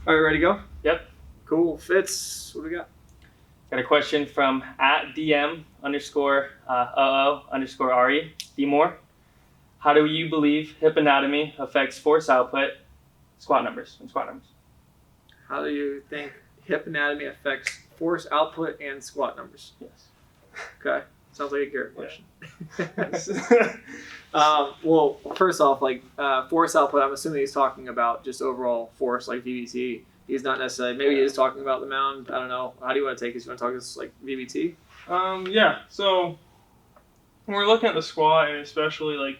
All right, ready to go? Yep. Cool. Fitz, what do we got? Got a question from @DM_OO_RE. D Moore. How do you believe hip anatomy affects force output, squat numbers? How do you think hip anatomy affects force output and squat numbers? Yes. Okay. Sounds like a Garrett question. Well, first off, force output, I'm assuming he's talking about just overall force, like VBT. He's not necessarily, maybe he is talking about the mound. I don't know. How do you want to take this? You want to talk this like VBT? Yeah. So when we're looking at the squat, and especially like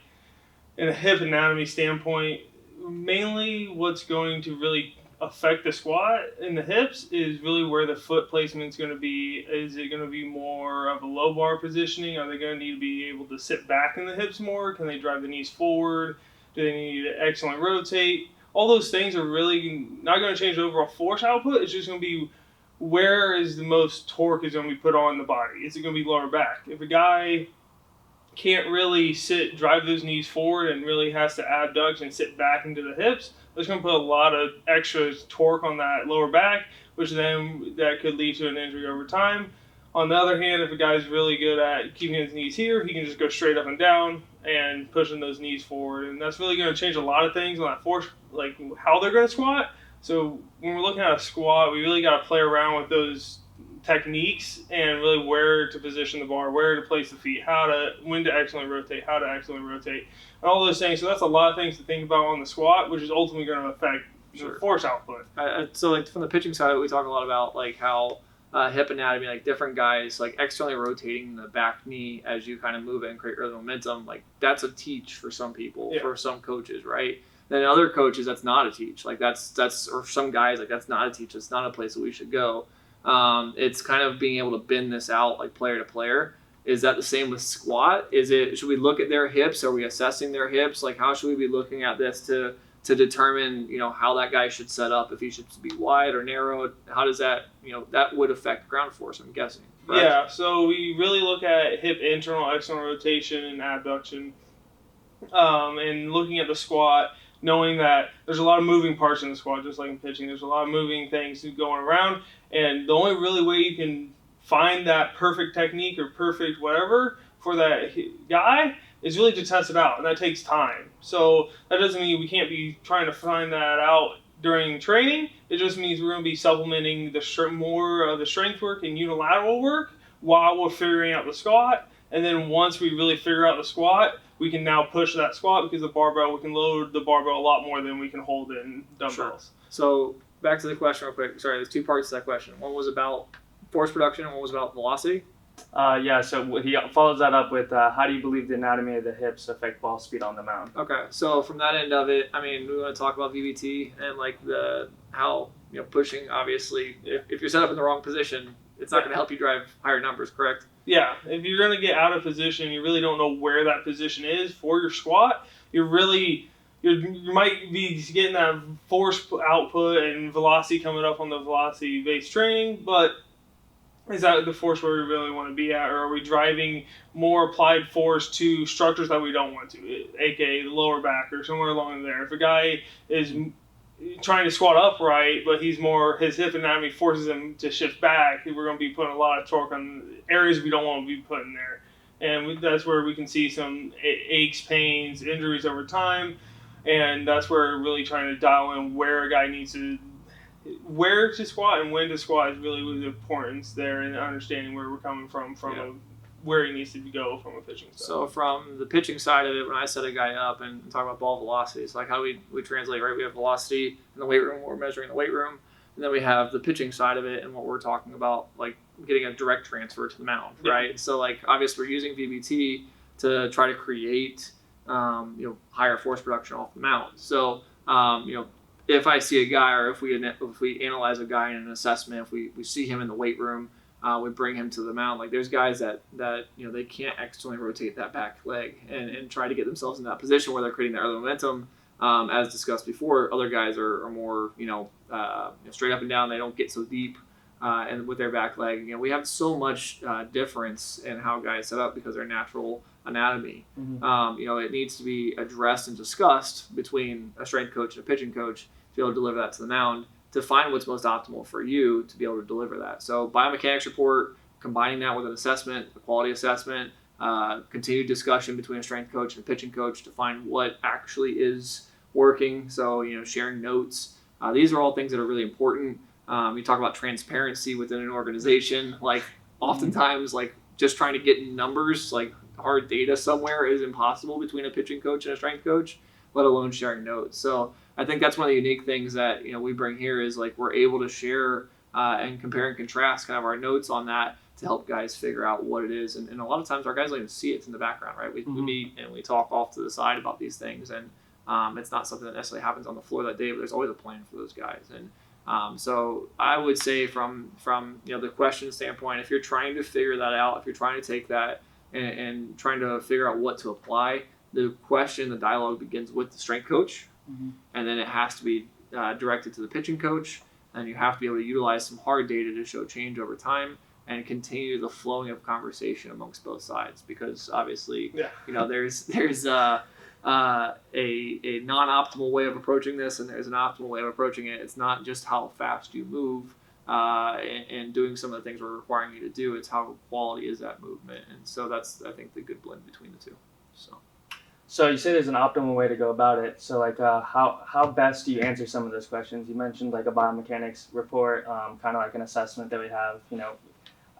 in a hip anatomy standpoint, mainly what's going to really affect the squat in the hips is really where the foot placement is going to be. Is it going to be more of a low bar positioning? Are they going to need to be able to sit back in the hips more? Can they drive the knees forward? Do they need to excellent rotate? All those things are really not going to change the overall force output. It's just going to be where is the most torque is going to be put on the body. Is it going to be lower back? If a guy can't really drive those knees forward and really has to abduct and sit back into the hips, that's going to put a lot of extra torque on that lower back, which then that could lead to an injury over time. On the other hand, if a guy's really good at keeping his knees here, he can just go straight up and down and pushing those knees forward. And that's really going to change a lot of things on that force, like how they're going to squat. So when we're looking at a squat, we really got to play around with those techniques and really where to position the bar, where to place the feet, when to excellently rotate, how to excellently rotate, and all those things. So that's a lot of things to think about on the squat, which is ultimately going to affect the force output. So like from the pitching side, we talk a lot about like how hip anatomy, like different guys, like externally rotating the back knee as you kind of move it and create early momentum. Like that's a teach for some people, for some coaches, right? Then other coaches, that's not a teach. Like that's or some guys, like that's not a teach. It's not a place that we should go. It's kind of being able to bend this out like player to player. Is that the same with squat? Should we look at their hips? Are we assessing their hips? Like how should we be looking at this to determine, how that guy should set up, if he should be wide or narrow? How does that, that would affect ground force, I'm guessing. Correct? Yeah, so we really look at hip internal, external rotation and abduction. And looking at the squat, knowing that there's a lot of moving parts in the squat, just like in pitching. There's a lot of moving things going around, and the only really way you can find that perfect technique or perfect whatever for that guy is really to test it out, and that takes time. So that doesn't mean we can't be trying to find that out during training. It just means we're going to be supplementing more of the strength work and unilateral work while we're figuring out the squat. And then once we really figure out the squat, we can now push that squat because we can load the barbell a lot more than we can hold in dumbbells. Sure. So back to the question real quick. Sorry, there's two parts to that question. One was about force production and one was about velocity. So he follows that up with how do you believe the anatomy of the hips affect ball speed on the mound? Okay, so from that end of it, I mean, we want to talk about VBT and like how pushing. Obviously, if you're set up in the wrong position, it's not going to help you drive higher numbers. Correct? Yeah, if you're going to get out of position, you really don't know where that position is for your squat. You might be getting that force output and velocity coming up on the velocity-based training, but is that the force where we really want to be at, or are we driving more applied force to structures that we don't want to, aka the lower back or somewhere along there? If a guy is trying to squat upright, but his hip anatomy forces him to shift back, we're going to be putting a lot of torque on areas we don't want to be putting there. And that's where we can see some aches, pains, injuries over time. And that's where we're really trying to dial in where a guy needs to, where to squat and when to squat is really the importance there, and understanding where we're coming from where he needs to go from a pitching side. So from the pitching side of it, when I set a guy up and talk about ball velocity, it's like how do we translate, right? We have velocity in the weight room, what we're measuring in the weight room, and then we have the pitching side of it and what we're talking about, like getting a direct transfer to the mound, right? So like obviously we're using VBT to try to create higher force production off the mound. So if I see a guy, or if we analyze a guy in an assessment, if we see him in the weight room, we bring him to the mound. Like there's guys that they can't externally rotate that back leg and try to get themselves in that position where they're creating that early momentum. As discussed before, other guys are more straight up and down. They don't get so deep, and with their back leg, we have so much difference in how guys set up because of their natural anatomy. Mm-hmm. It needs to be addressed and discussed between a strength coach and a pitching coach to be able to deliver that to the mound. to find what's most optimal for you to be able to deliver that. So biomechanics report, combining that with an assessment, a quality assessment, continued discussion between a strength coach and a pitching coach to find what actually is working. So, sharing notes. These are all things that are really important. You talk about transparency within an organization. Like oftentimes, like just trying to get numbers, like hard data somewhere is impossible between a pitching coach and a strength coach, let alone sharing notes. So I think that's one of the unique things that we bring here is like we're able to share and compare and contrast kind of our notes on that to help guys figure out what it is. And a lot of times our guys don't even see it in the background, right? We meet and we talk off to the side about these things, and it's not something that necessarily happens on the floor that day, but there's always a plan for those guys. And so I would say from the question standpoint, if you're trying to figure that out, if you're trying to take that and trying to figure out what to apply, the dialogue begins with the strength coach, and then it has to be directed to the pitching coach, and you have to be able to utilize some hard data to show change over time and continue the flowing of conversation amongst both sides, because obviously there's a non-optimal way of approaching this, and there's an optimal way of approaching it. It's not just how fast you move and doing some of the things we're requiring you to do, it's how quality is that movement. And so that's, I think, the good blend between the two. So you say there's an optimal way to go about it. So like how best do you answer some of those questions? You mentioned like a biomechanics report, kind of like an assessment that we have.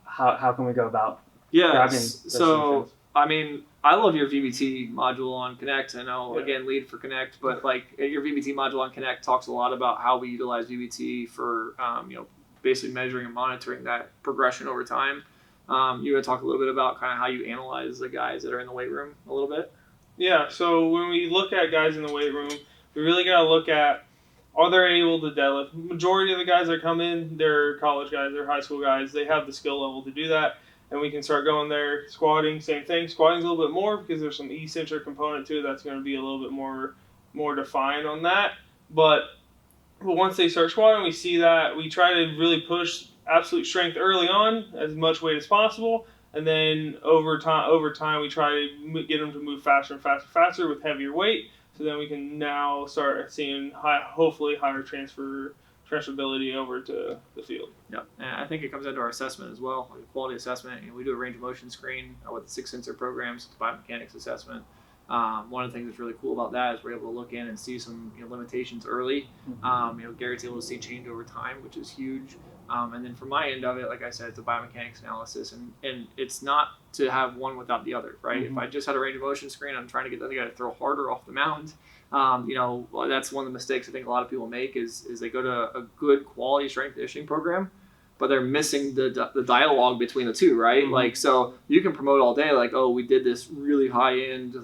How can we go about grabbing those solutions? I mean, I love your VBT module on Connect. I know, again, lead for Connect, but like your VBT module on Connect talks a lot about how we utilize VBT for basically measuring and monitoring that progression over time. You want to talk a little bit about kind of how you analyze the guys that are in the weight room a little bit? Yeah, so when we look at guys in the weight room, we really got to look at, are they able to deadlift? Majority of the guys that come in, they're college guys, they're high school guys, they have the skill level to do that, and we can start going there. Squatting, same thing. Squatting's a little bit more because there's some eccentric component to it that's going to be a little bit more defined on that. But once they start squatting, we see that we try to really push absolute strength early on, as much weight as possible. And then over time, we try to get them to move faster and faster with heavier weight. So then we can now start seeing hopefully higher transferability over to the field. Yeah, and I think it comes into our assessment as well, like a quality assessment. We do a range of motion screen with the 6 sensor programs, biomechanics assessment. One of the things that's really cool about that is we're able to look in and see some limitations early. Garrett's able to see change over time, which is huge. And then from my end of it, like I said, it's a biomechanics analysis, and it's not to have one without the other, right? If I just had a range of motion screen, I'm trying to get the guy to throw harder off the mound. That's one of the mistakes I think a lot of people make is they go to a good quality strength conditioning program, but they're missing the dialogue between the two, right? Like, so you can promote all day, like, oh, we did this really high end,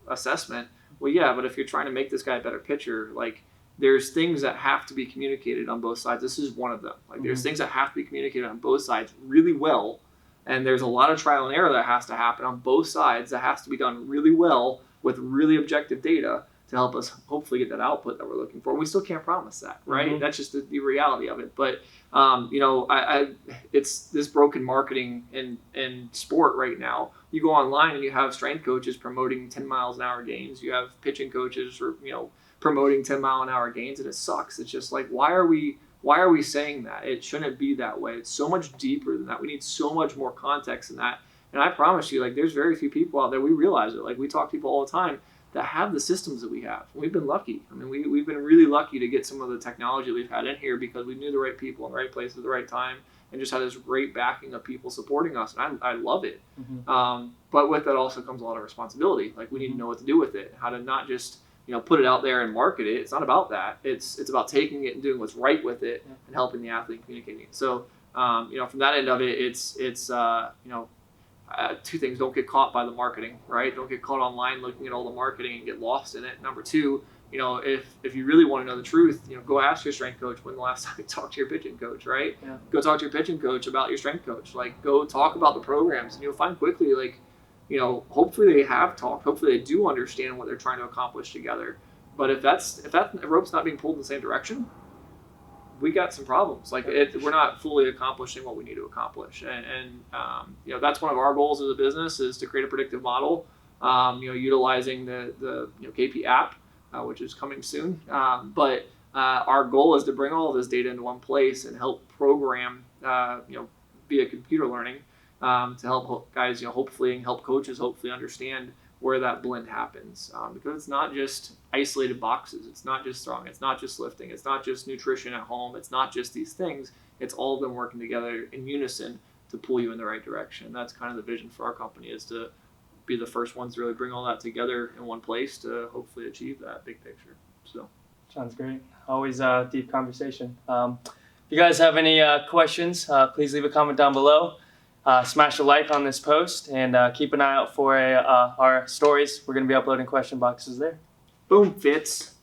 assessment. Well, yeah, but if you're trying to make this guy a better pitcher, like, there's things that have to be communicated on both sides. This is one of them. Like, there's things that have to be communicated on both sides really well, and there's a lot of trial and error that has to happen on both sides that has to be done really well with really objective data to help us hopefully get that output that we're looking for. We still can't promise that, right? That's just the reality of it. But it's this broken marketing in sport right now. You go online and you have strength coaches promoting 10 miles an hour gains. You have pitching coaches promoting 10-mile-an-hour gains, and it sucks. It's just like, why are we saying that? It shouldn't be that way. It's so much deeper than that. We need so much more context in that. And I promise you, like, there's very few people out there, we realize it. Like, we talk to people all the time that have the systems that we have. We've been lucky. I mean, we've been really lucky to get some of the technology we've had in here because we knew the right people in the right place at the right time and just had this great backing of people supporting us. And I love it. But with that also comes a lot of responsibility. Like, we need to know what to do with it, how to not just put it out there and market it. It's not about that. It's about taking it and doing what's right with it and helping the athlete communicate it. So, from that end of it, it's two things. Don't get caught by the marketing, right? Don't get caught online looking at all the marketing and get lost in it. Number two, if you really want to know the truth, go ask your strength coach when the last time you talked to your pitching coach, right? Yeah. Go talk to your pitching coach about your strength coach. Like, go talk about the programs, and you'll find quickly, like, hopefully they have talked. Hopefully they do understand what they're trying to accomplish together. But if that rope's not being pulled in the same direction, we got some problems. Like, we're not fully accomplishing what we need to accomplish. And that's one of our goals as a business is to create a predictive model. Utilizing the KP app, which is coming soon. But our goal is to bring all of this data into one place and help program, via computer learning, to help guys, hopefully, and help coaches hopefully understand where that blend happens. Because it's not just isolated boxes. It's not just throwing. It's not just lifting. It's not just nutrition at home. It's not just these things. It's all of them working together in unison to pull you in the right direction. That's kind of the vision for our company, is to be the first ones to really bring all that together in one place to hopefully achieve that big picture. So Sounds great. Always a deep conversation. If you guys have any questions, please leave a comment down below. Smash a like on this post, and keep an eye out for our stories. We're going to be uploading question boxes there. boom, Fitz.